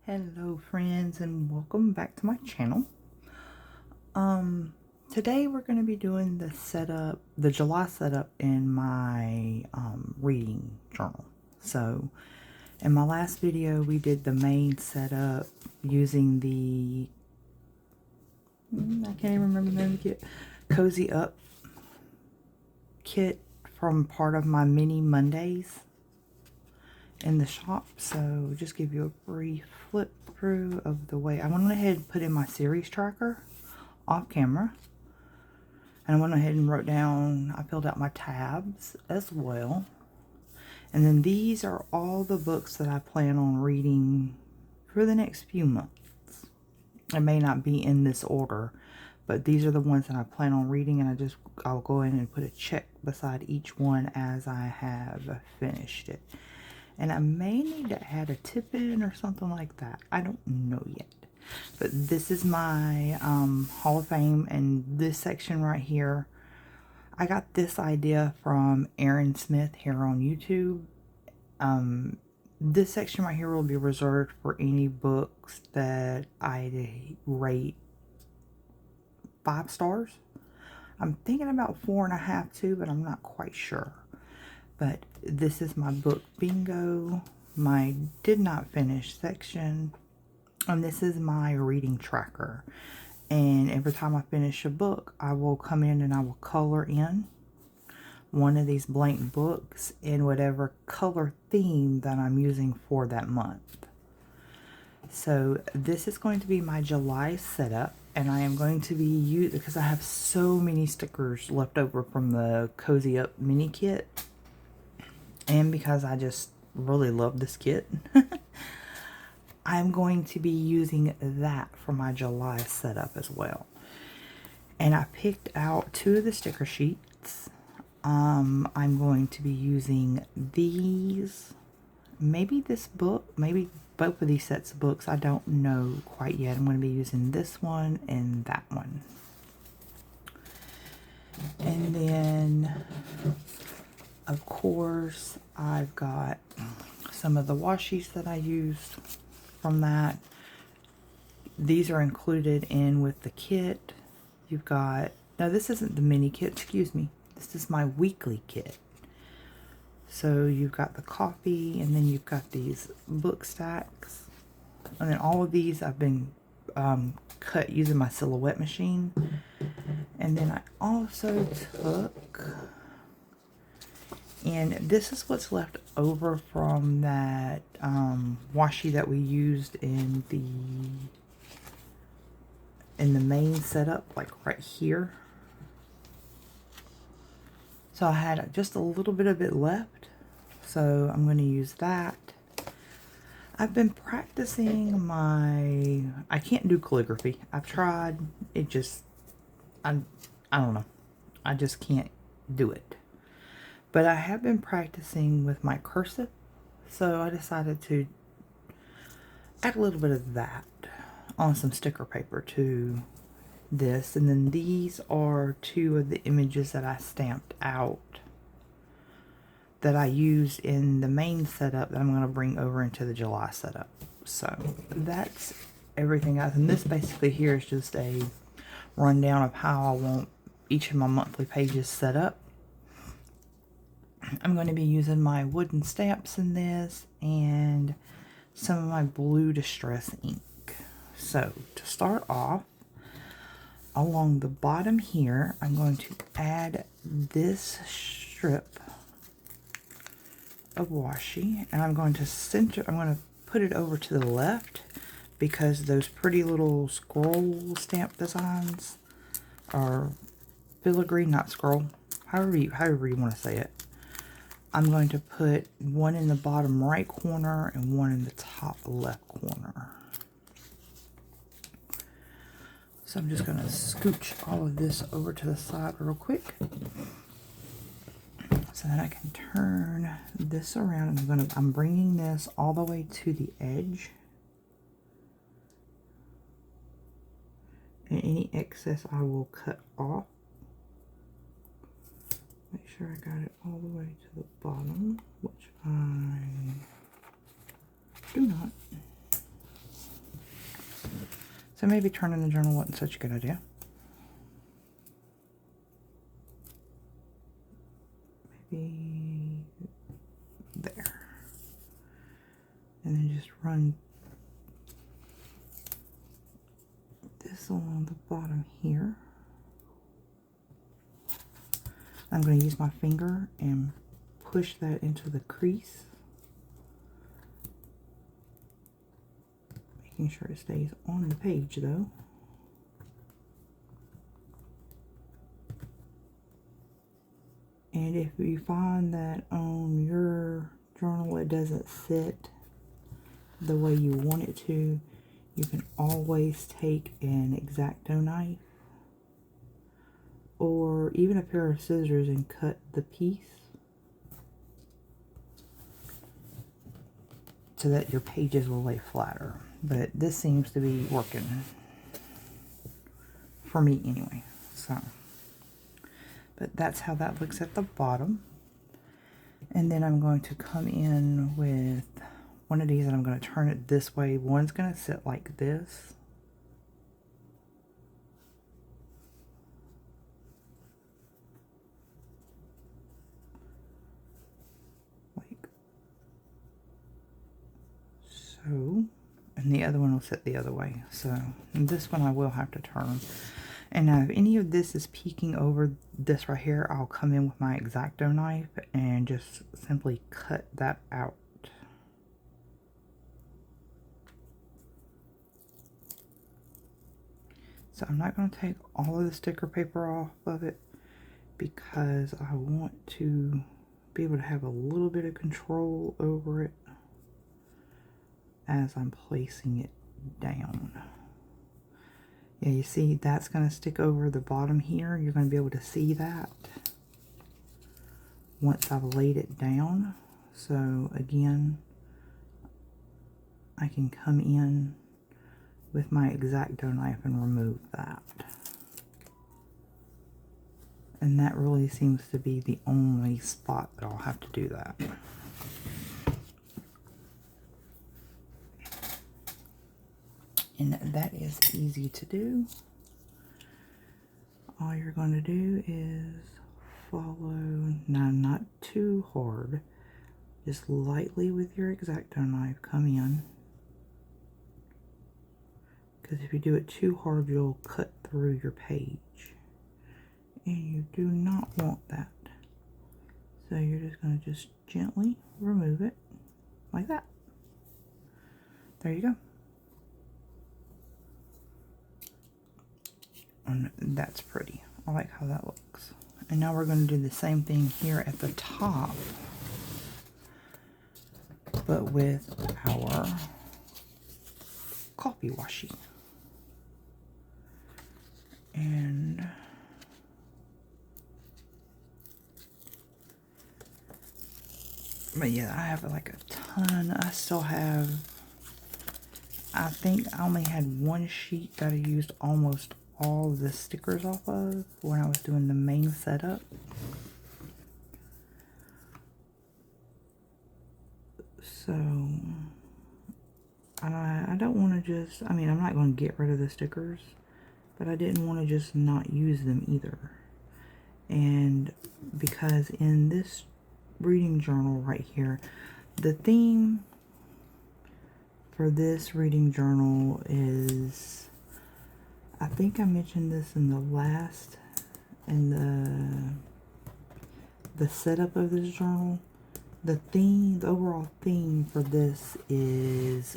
Hello friends, and welcome back to my channel. Today we're going to be doing the July setup in my reading journal. So in my last video we did the main setup using the I can't even remember the name of the kit, Cozy Up kit from part of my mini Mondays in the shop. So just give you a brief flip through of the way I went ahead and put in my series tracker off camera, and I went ahead and wrote down, I filled out my tabs as well. And then these are all the books that I plan on reading for the next few months. It may not be in this order, but these are the ones that I plan on reading, and I'll go in and put a check beside each one as I have finished it. And I may need to add a tip in or something like that. I don't know yet. But this is my Hall of Fame, and this section right here, I got this idea from Aaron Smith here on YouTube. This section right here will be reserved for any books that I rate 5 stars. I'm thinking about 4.5 too, but I'm not quite sure. But this is my book bingo, my did not finish section, and this is my reading tracker. And every time I finish a book, I will come in and I will color in one of these blank books in whatever color theme that I'm using for that month. So this is going to be my July setup, and I am going to be using, because I have so many stickers left over from the Cozy Up mini kit, and because I just really love this kit, I'm going to be using that for my July setup as well. And I picked out 2 of the sticker sheets. I'm going to be using these, maybe this book, maybe both of these sets of books. I don't know quite yet. I'm going to be using this one and that one. And then, of course, I've got some of the washies that I used from that. These are included in with the kit. You've got, no, this isn't the mini kit, excuse me. This is my weekly kit. So you've got the coffee, and then you've got these book stacks. And then all of these I've been cut using my silhouette machine. And then I also took, and this is what's left over from that washi that we used in the main setup, like right here. So I had just a little bit of it left, so I'm going to use that. I've been practicing my, I can't do calligraphy. I've tried, it just, I don't know. I just can't do it. But I have been practicing with my cursive, so I decided to add a little bit of that on some sticker paper to this. And then these are 2 of the images that I stamped out that I used in the main setup that I'm going to bring over into the July setup. So that's everything else. And this basically here is just a rundown of how I want each of my monthly pages set up. I'm going to be using my wooden stamps in this and some of my blue distress ink. So to start off, along the bottom here, I'm going to add this strip of washi, and I'm going to put it over to the left, because those pretty little scroll stamp designs are filigree, not scroll, however you want to say it. I'm going to put one in the bottom right corner and one in the top left corner. So I'm just going to scooch all of this over to the side real quick, so that I can turn this around. I'm bringing this all the way to the edge, and any excess I will cut off. Make sure I got it all the way to the bottom, which I do not. So maybe turning the journal wasn't such a good idea. Maybe there. And then just run this along the bottom here. I'm going to use my finger and push that into the crease, making sure it stays on the page though. And if you find that on your journal it doesn't sit the way you want it to, you can always take an X-Acto knife or even a pair of scissors and cut the piece so that your pages will lay flatter. But this seems to be working for me anyway. So, but that's how that looks at the bottom. And then I'm going to come in with one of these and I'm going to turn it this way. One's going to sit like this. Like so. And the other one will sit the other way. So this one I will have to turn. And now if any of this is peeking over this right here, I'll come in with my X-Acto knife and just simply cut that out. So I'm not going to take all of the sticker paper off of it because I want to be able to have a little bit of control over it as I'm placing it down. Yeah, you see that's going to stick over the bottom here. You're going to be able to see that once I've laid it down. So again, I can come in with my X-Acto knife and remove that. And that really seems to be the only spot that I'll have to do that. And that is easy to do. All you're going to do is follow, now not too hard, just lightly with your X-Acto knife, come in. Because if you do it too hard, you'll cut through your page. And you do not want that. So you're just going to just gently remove it, like that. There you go. And that's pretty. I like how that looks. And now we're going to do the same thing here at the top, but with our copy washi. And but yeah, I have like a ton. I still have, I think I only had one sheet that I used almost all the stickers off of when I was doing the main setup. So I don't want to just, I mean, I'm not going to get rid of the stickers, but I didn't want to just not use them either. And because in this reading journal right here, the theme for this reading journal is, I think I mentioned this in the last, in the setup of this journal. The theme, the overall theme for this is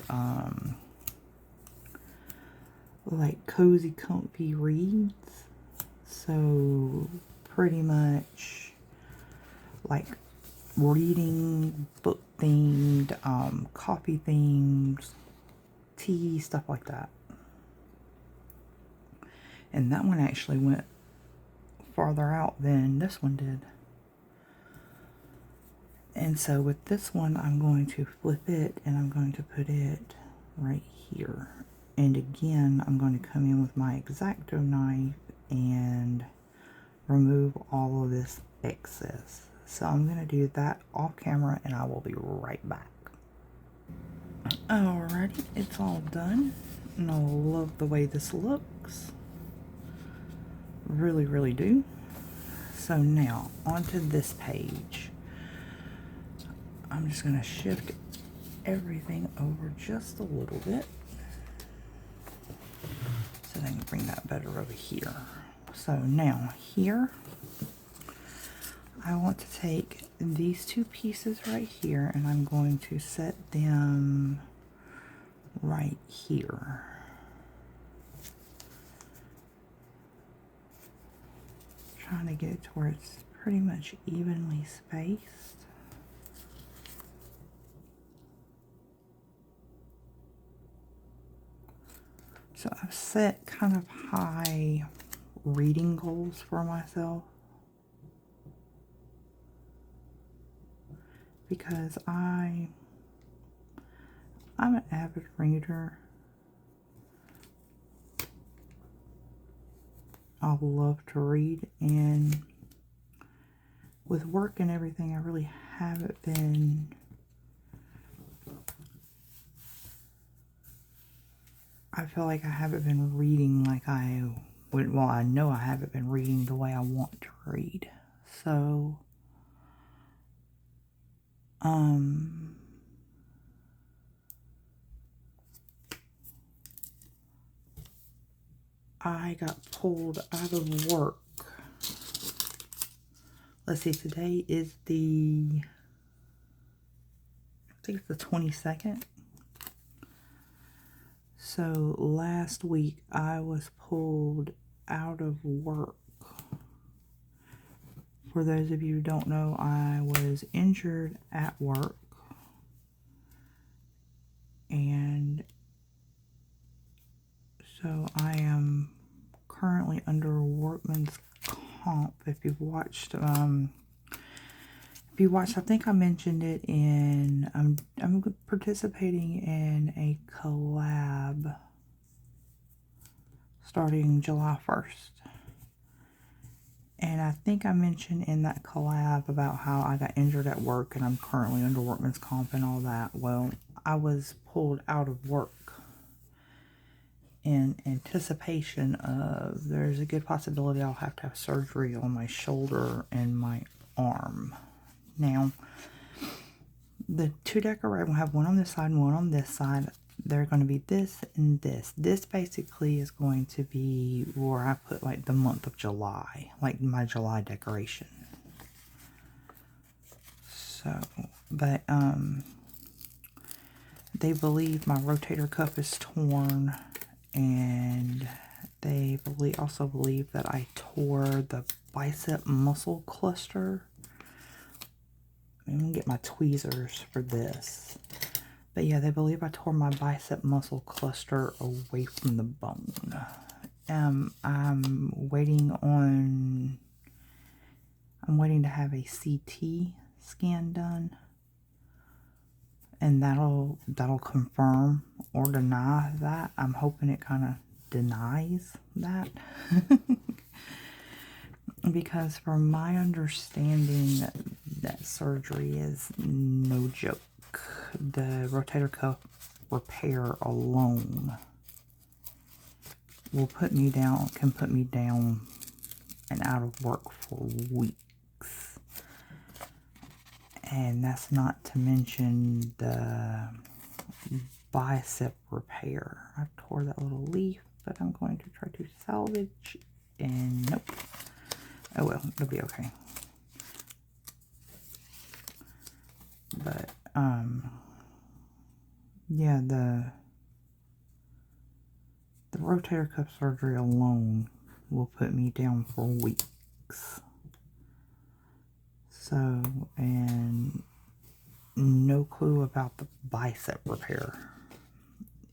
like cozy, comfy reads. So pretty much like reading, book themed, coffee themes, tea, stuff like that. And that one actually went farther out than this one did. And so with this one, I'm going to flip it and I'm going to put it right here. And again, I'm going to come in with my X-Acto knife and remove all of this excess. So I'm going to do that off camera and I will be right back. Alrighty, it's all done. And I love the way this looks. Really, really do. So now, onto this page. I'm just going to shift everything over just a little bit so that I can bring that better over here. So now, here, I want to take these two pieces right here and I'm going to set them right here. Trying to get it to where it's pretty much evenly spaced. So I've set kind of high reading goals for myself because I'm an avid reader. I love to read, and with work and everything, I really haven't been I feel like I haven't been reading like I would. Well, I know I haven't been reading the way I want to read. So, I got pulled out of work. Let's see, today is I think it's the 22nd. So last week I was pulled out of work. For those of you who don't know, I was injured at work. And so I am currently under workman's comp. If you've watched, I think I mentioned it in, I'm participating in a collab starting July 1st. And I think I mentioned in that collab about how I got injured at work and I'm currently under workman's comp and all that. Well, I was pulled out of work in anticipation of there's a good possibility I'll have to have surgery on my shoulder and my arm. Now, the two decorations, we'll have one on this side and one on this side. They're going to be this and this. This basically is going to be where I put like the month of July, like my July decoration. So, but they believe my rotator cuff is torn, and they also believe that I tore the bicep muscle cluster. I'm going to get my tweezers for this. But yeah, they believe I tore my bicep muscle cluster away from the bone. I'm waiting to have a CT scan done. And that'll confirm or deny that. I'm hoping it kind of denies that. Because from my understanding, that surgery is no joke. The rotator cuff repair alone can put me down and out of work for weeks. And that's not to mention the bicep repair. I tore that little leaf, but I'm going to try to salvage, and nope. Oh well, it'll be okay. But, yeah, the rotator cuff surgery alone will put me down for weeks. So, and no clue about the bicep repair,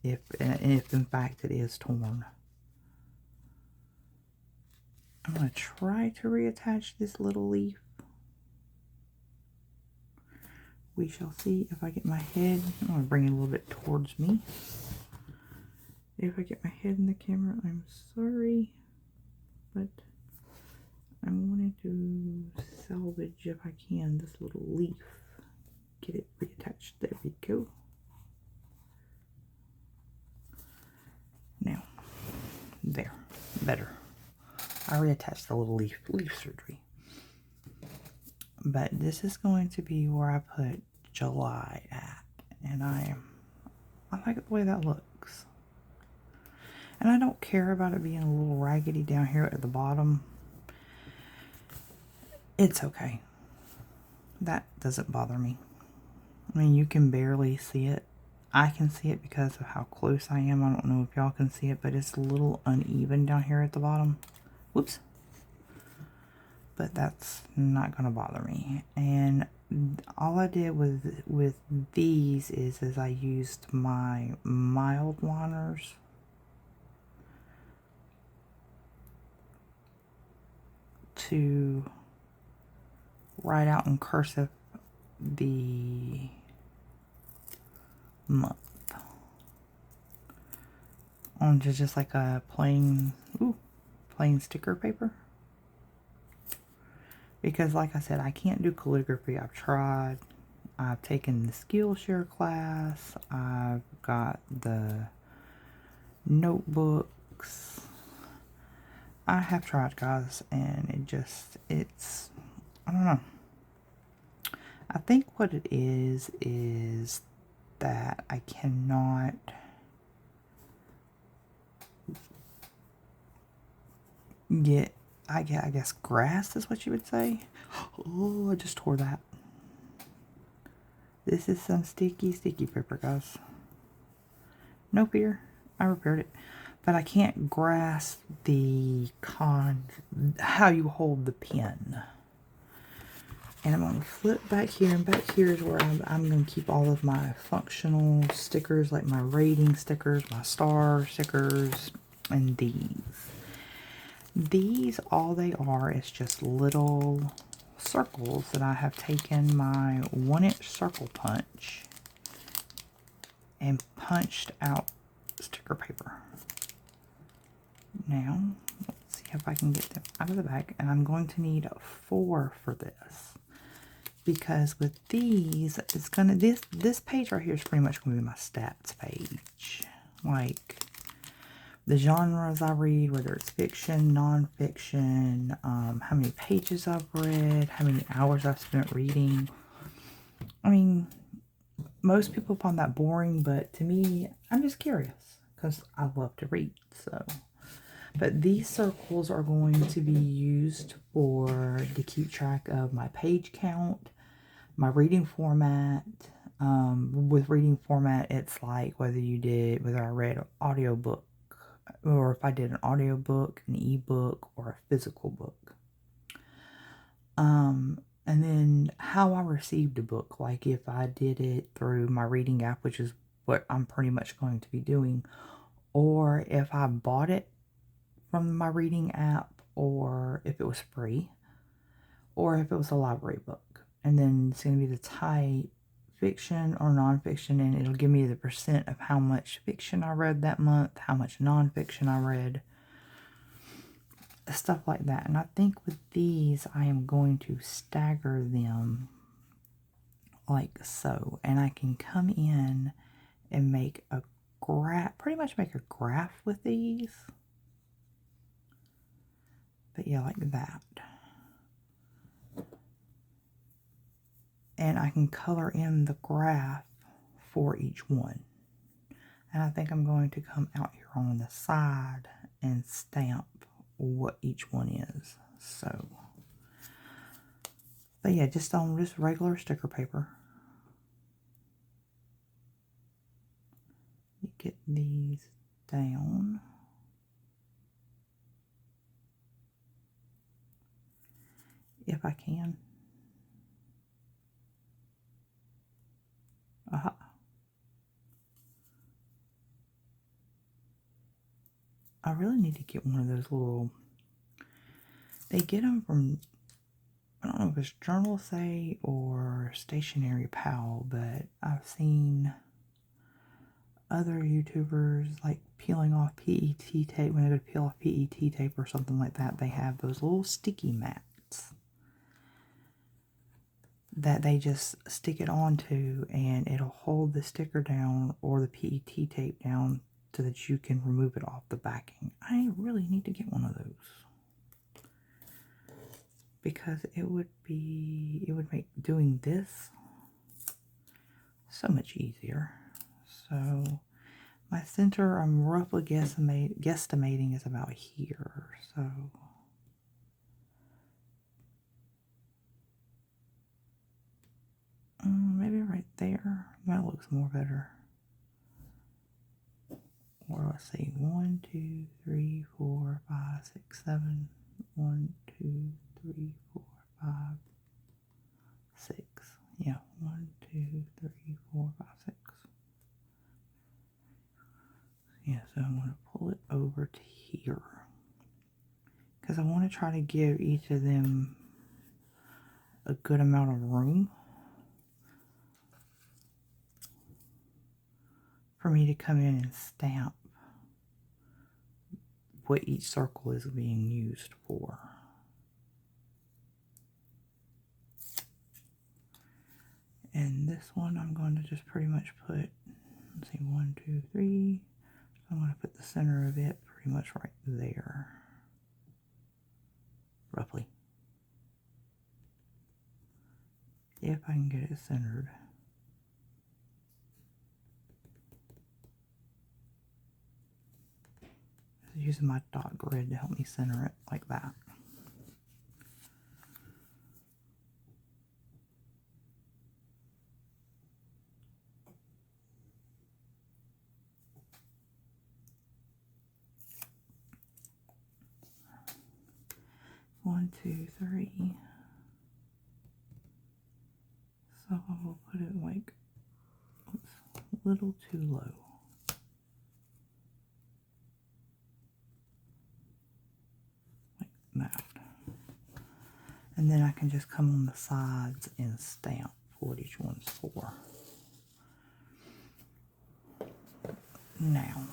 if in fact it is torn. I'm going to try to reattach this little leaf. We shall see if I get my head. I'm going to bring it a little bit towards me. If I get my head in the camera, I'm sorry, but I'm wanting to salvage, if I can, this little leaf. Get it reattached. There we go. better. I reattached the little leaf surgery. But this is going to be where I put July at. And I like the way that looks. And I don't care about it being a little raggedy down here at the bottom. It's okay. That doesn't bother me. I mean, you can barely see it. I can see it because of how close I am. I don't know if y'all can see it, but it's a little uneven down here at the bottom. Whoops. But that's not going to bother me. And all I did with these is I used my mild liners to write out in cursive the month onto just like a plain sticker paper. Because like I said, I can't do calligraphy. I've tried. I've taken the Skillshare class. I've got the notebooks. I have tried, guys, and it's, I don't know. I think what it is that I cannot get, I guess grass is what you would say. Oh, I just tore that. This is some sticky paper, guys. No fear, I repaired it. But I can't grasp how you hold the pen. And I'm going to flip back here, and back here is where I'm going to keep all of my functional stickers, like my rating stickers, my star stickers, and these. These, all they are is just little circles that I have taken my 1-inch circle punch and punched out sticker paper. Now, let's see if I can get them out of the bag. And I'm going to need 4 for this. Because with these, it's gonna, this page right here is pretty much gonna be my stats page. Like the genres I read, whether it's fiction, non-fiction, how many pages I've read, how many hours I've spent reading. I mean, most people find that boring, but to me, I'm just curious because I love to read. So, but these circles are going to be used to keep track of my page count, my reading format. With reading format, it's like whether I read an audiobook, or if I did an audiobook, an ebook, or a physical book. And then how I received a book, like if I did it through my reading app, which is what I'm pretty much going to be doing, or if I bought it from my reading app, or if it was free, or if it was a library book. And then it's going to be the type, fiction or nonfiction, and it'll give me the percent of how much fiction I read that month, how much nonfiction I read, stuff like that. And I think with these, I am going to stagger them like so. And I can come in and make a graph, pretty much make a graph with these. But yeah, like that. And I can color in the graph for each one. And I think I'm going to come out here on the side and stamp what each one is. So, but yeah, just on just regular sticker paper. You get these down. If I can. Aha. I really need to get one of those little, they get them from, I don't know if it's Journal Say or Stationery Pal, but I've seen other YouTubers like peeling off PET tape. When they go to peel off PET tape or something like that, they have those little sticky mats that they just stick it onto, and it'll hold the sticker down or the PET tape down so that you can remove it off the backing. I really need to get one of those because it would make doing this so much easier. So my center, I'm roughly guesstimating is about here. So maybe right there. That looks more better. Or let's see, 1, 2, 3, 4, 5, 6, 7. 1, 2, 3, 4, 5, 6. Yeah, 1, 2, 3, 4, 5, 6. Yeah, so I'm going to pull it over to here because I want to try to give each of them a good amount of room for me to come in and stamp what each circle is being used for. And this one I'm going to just pretty much put, let's see, 1, 2, 3. I'm going to put the center of it pretty much right there, roughly. If I can get it centered. Using my dot grid to help me center it like that. One, two, three. So I will put it like, oops, a little too low. Like that. And then I can just come on the sides and stamp what each one's for. Now,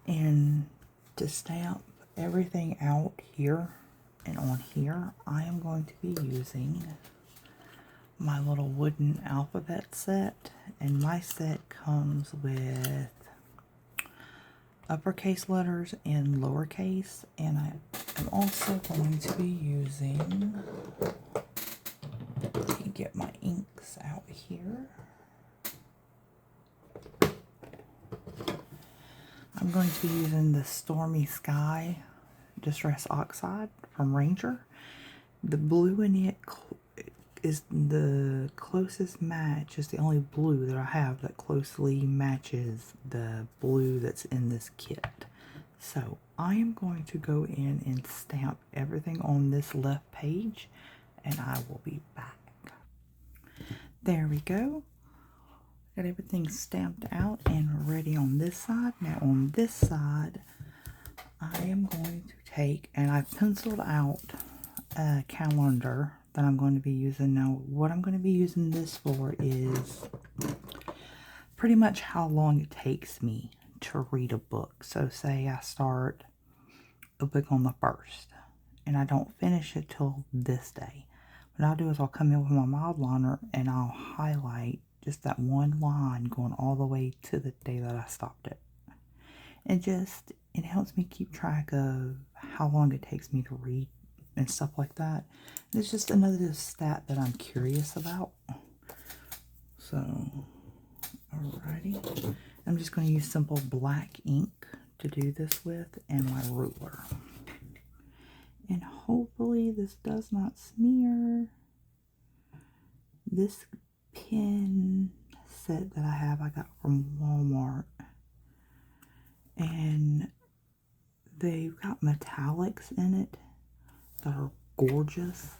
and to stamp everything out here and on here, I am going to be using my little wooden alphabet set, and my set comes with uppercase letters and lowercase, and I am also going to be using, let me get my inks out here. I'm going to be using the Stormy Sky Distress Oxide from Ranger. The blue in it is the closest match, is the only blue that I have that closely matches the blue that's in this kit. So I am going to go in and stamp everything on this left page, and I will be back. There we go. Got everything stamped out and ready on this side. Now on this side, I am going to take, and I've penciled out a calendar that I'm going to be using. Now what I'm going to be using this for is pretty much how long it takes me to read a book. So say I start a book on the 1st and I don't finish it till this day. What I'll do is I'll come in with my mild liner and I'll highlight just that one line going all the way to the day that I stopped it. And it helps me keep track of how long it takes me to read and stuff like that. It's just another stat that I'm curious about. So, alrighty. I'm just going to use simple black ink to do this with and my ruler. And hopefully this does not smear. This pen set that I got from Walmart. And they've got metallics in it that are gorgeous,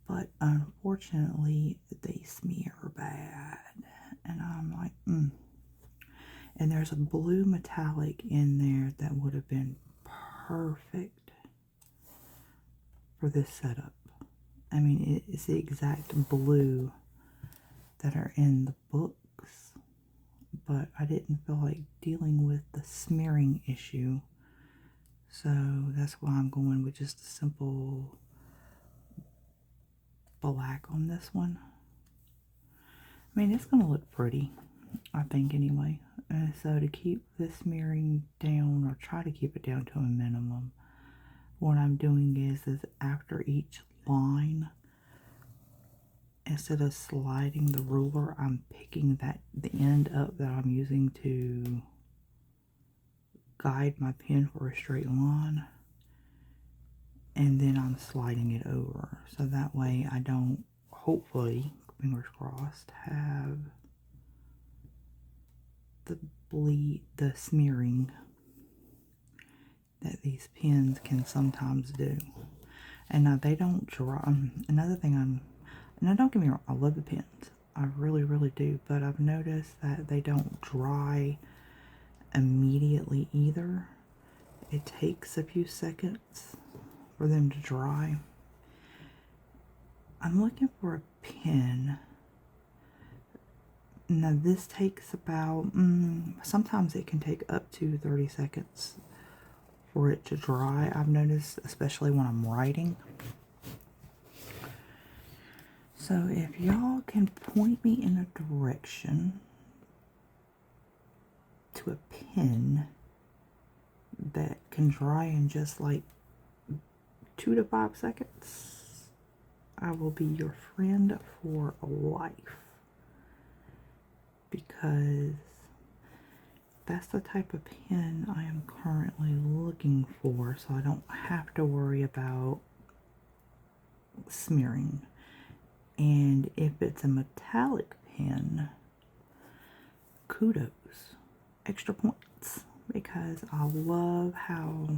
but unfortunately they smear bad. And I'm like, And there's a blue metallic in there that would have been perfect for this setup. I mean, it's the exact blue that are in the books, but I didn't feel like dealing with the smearing issue. So that's why I'm going with just a simple black on this one. I mean, it's going to look pretty, I think, anyway. And so to keep the smearing down, or try to keep it down to a minimum, what I'm doing is after each line, instead of sliding the ruler, I'm picking the end up that I'm using to guide my pen for a straight line, and then I'm sliding it over. So that way I don't, hopefully, fingers crossed, have the smearing that these pens can sometimes do. And now they don't dry. Another thing now don't get me wrong, I love the pens. I really, really do. But I've noticed that they don't dry immediately either. It takes a few seconds for them to dry. I'm looking for a pen. Now this takes about, sometimes it can take up to 30 seconds for it to dry. I've noticed, especially when I'm writing. So if y'all can point me in a direction to a pen that can dry in just like 2 to 5 seconds, I will be your friend for life. Because that's the type of pen I am currently looking for, so I don't have to worry about smearing. And if it's a metallic pen, kudos, extra points, because I love how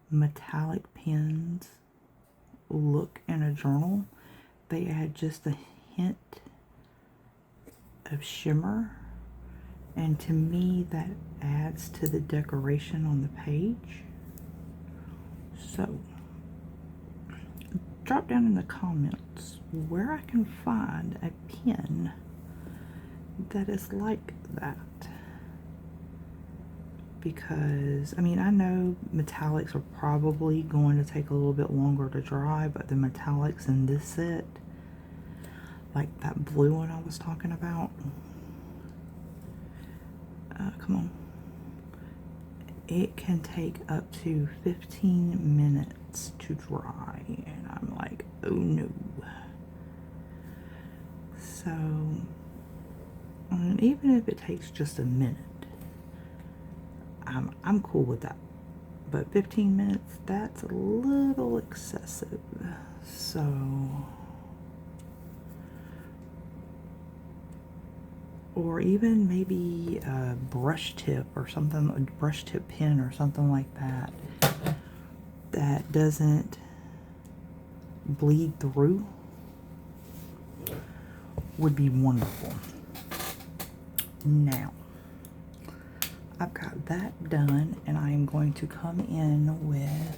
metallic pens look in a journal. They add just a hint of shimmer, and to me that adds to the decoration on the page. So drop down in the comments where I can find a pen that is like that, because I mean, I know metallics are probably going to take a little bit longer to dry, but the metallics in this set, like that blue one I was talking about, come on, it can take up to 15 minutes to dry, and I'm like, oh no. So, and even if it takes just a minute, I'm cool with that. But 15 minutes, that's a little excessive. So, or even maybe a brush tip or something, a brush tip pen or something like that, that doesn't bleed through, would be wonderful. Now, I've got that done, and I am going to come in with,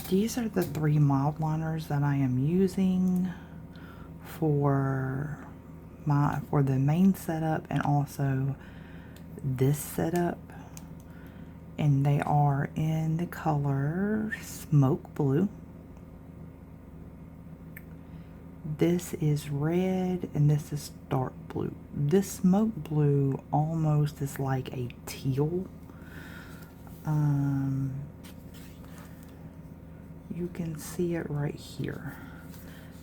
these are the 3 mild liners that I am using for the main setup and also this setup, and they are in the color Smoke Blue. This is red and this is dark blue. This Smoke Blue almost is like a teal. You can see it right here.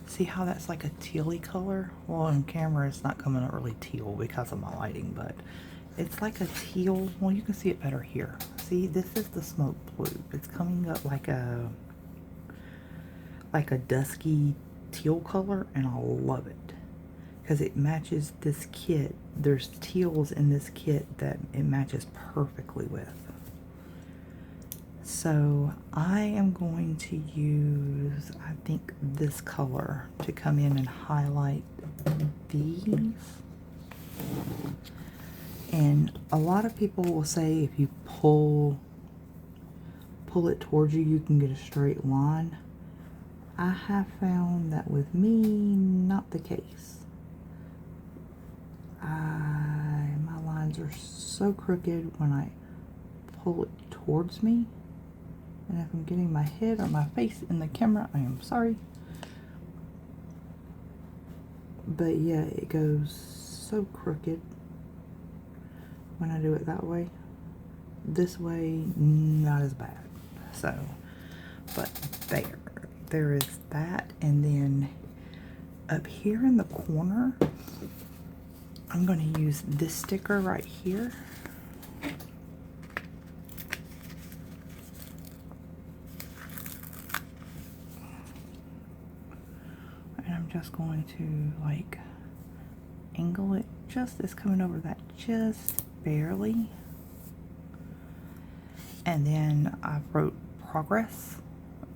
See how that's like a tealy color? Well, on camera it's not coming out really teal because of my lighting, but it's like a teal. Well, you can see it better here. See, this is the Smoke Blue. It's coming up like a dusky teal color, and I love it because it matches this kit. There's teals in this kit that it matches perfectly with. So I am going to use, I think, this color to come in and highlight these. And a lot of people will say if you pull it towards you, you can get a straight line. I have found that with me, not the case. My lines are so crooked when I pull it towards me. And if I'm getting my head or my face in the camera, I am sorry. But yeah, it goes so crooked when I do it that way. This way, not as bad. So, but there is that. And then up here in the corner, I'm going to use this sticker right here. And I'm just going to like angle it just, it's coming over that just barely. And then I wrote progress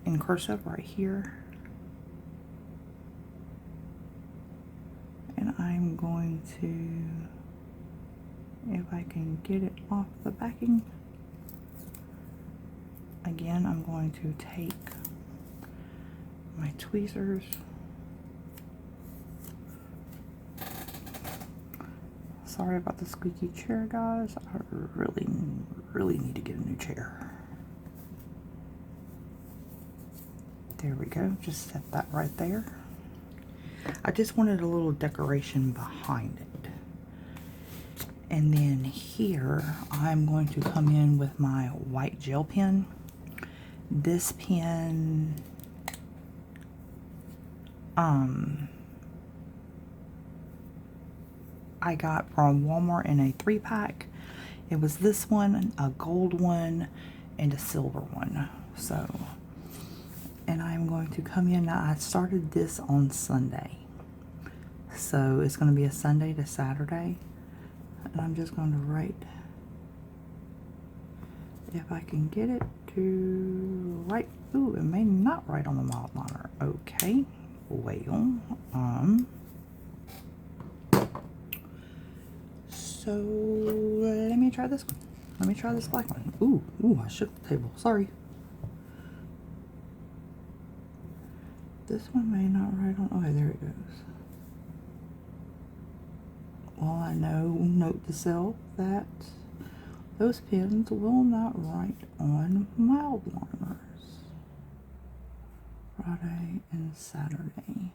in cursive right here. And I'm going to, if I can get it off the backing, again, I'm going to take my tweezers, sorry about the squeaky chair, guys. I really need to get a new chair. There we go, just set that right there. I just wanted a little decoration behind it. And then here, I'm going to come in with my white gel pen. This pen, I got from Walmart in a 3-pack. It was this one, a gold one, and a silver one. So, and I'm going to come in, now I started this on Sunday. So it's going to be a Sunday to Saturday. And I'm just going to write, if I can get it to write, ooh, it may not write on the mild liner. Okay, well, so let me try this one. Let me try this black one. Ooh, I shook the table, sorry. This one may not write on, okay, there it goes. Well, I know, note to self, that those pens will not write on mild liners. Friday and Saturday.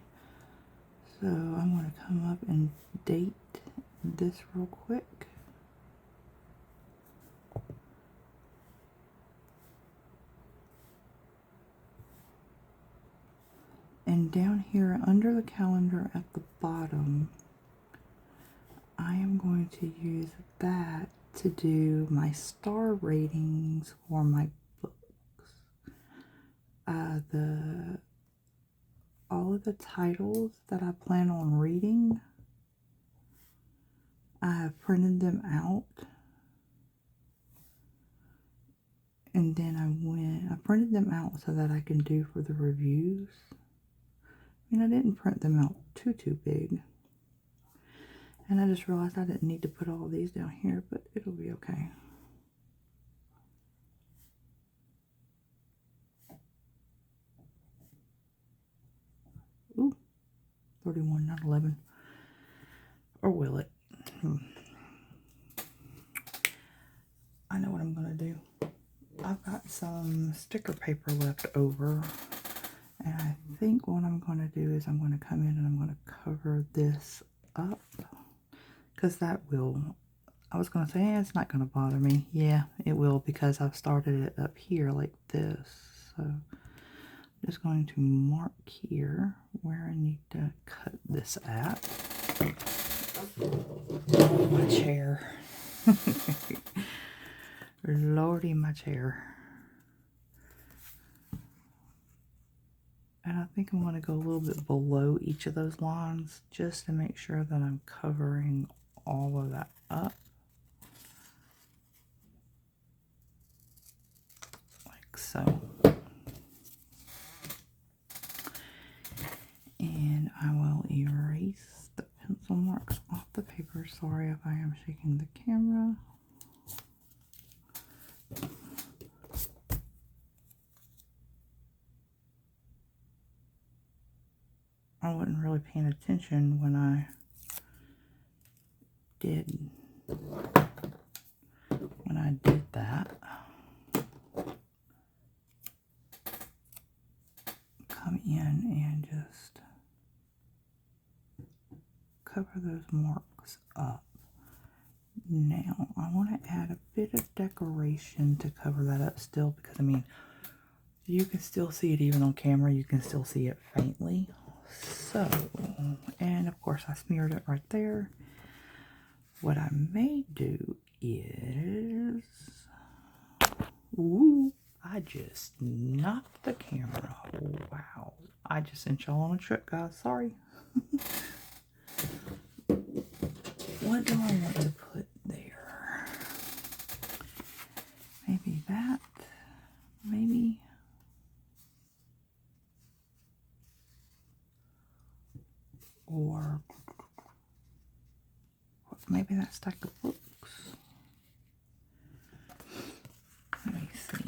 So I'm going to come up and date this real quick. And down here under the calendar at the bottom, I am going to use that to do my star ratings for my books. All of the titles that I plan on reading, I have printed them out. And then I printed them out so that I can do for the reviews. I mean, I didn't print them out too big. And I just realized I didn't need to put all these down here, but it'll be okay. Ooh, 31, not 11. Or will it? I know what I'm going to do. I've got some sticker paper left over. And I think what I'm going to do is I'm going to come in and I'm going to cover this up. Because that will, I was going to say, it's not going to bother me. Yeah, it will, because I've started it up here like this. So I'm just going to mark here where I need to cut this at. Oh, my chair. Lordy, my chair. And I think I'm going to go a little bit below each of those lines just to make sure that I'm covering all of that up. Like so. And I will erase the pencil marks off the paper. Sorry if I am shaking the camera. I wasn't really paying attention when I did that. Come in and just cover those marks. books up. Now, I want to add a bit of decoration to cover that up still, because, I mean, you can still see it even on camera. You can still see it faintly. So, and of course I smeared it right there. What I may do is, ooh, I just knocked the camera. Wow. I just sent y'all on a trip, guys. Sorry. What do I want to put there? Maybe that. Maybe. Or maybe that stack of books. Let me see.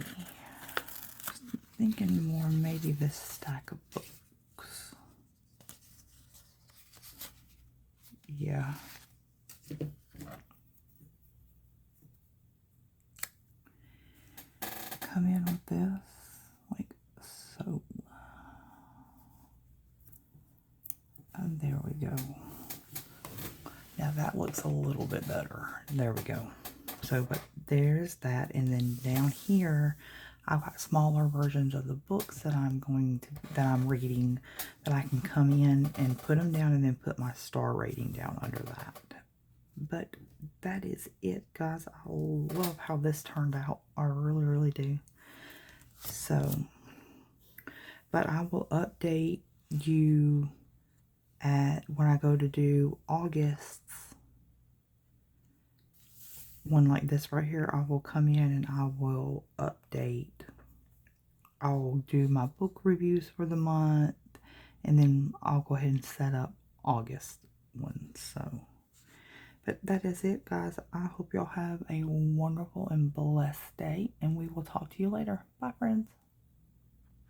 Just thinking more maybe this stack of books. Yeah. Come in with this, like so. And there we go. Now that looks a little bit better. There we go. So, but there's that. And then down here, I've got smaller versions of the books that I'm reading, that I can come in and put them down and then put my star rating down under that. But that is it, guys. I love how this turned out. I really, really do. So, but I will update you when I go to do August's one like this right here. I will come in and I will update. I'll do my book reviews for the month, and then I'll go ahead and set up August one. So, but that is it, guys. I hope y'all have a wonderful and blessed day, and we will talk to you later. Bye, friends.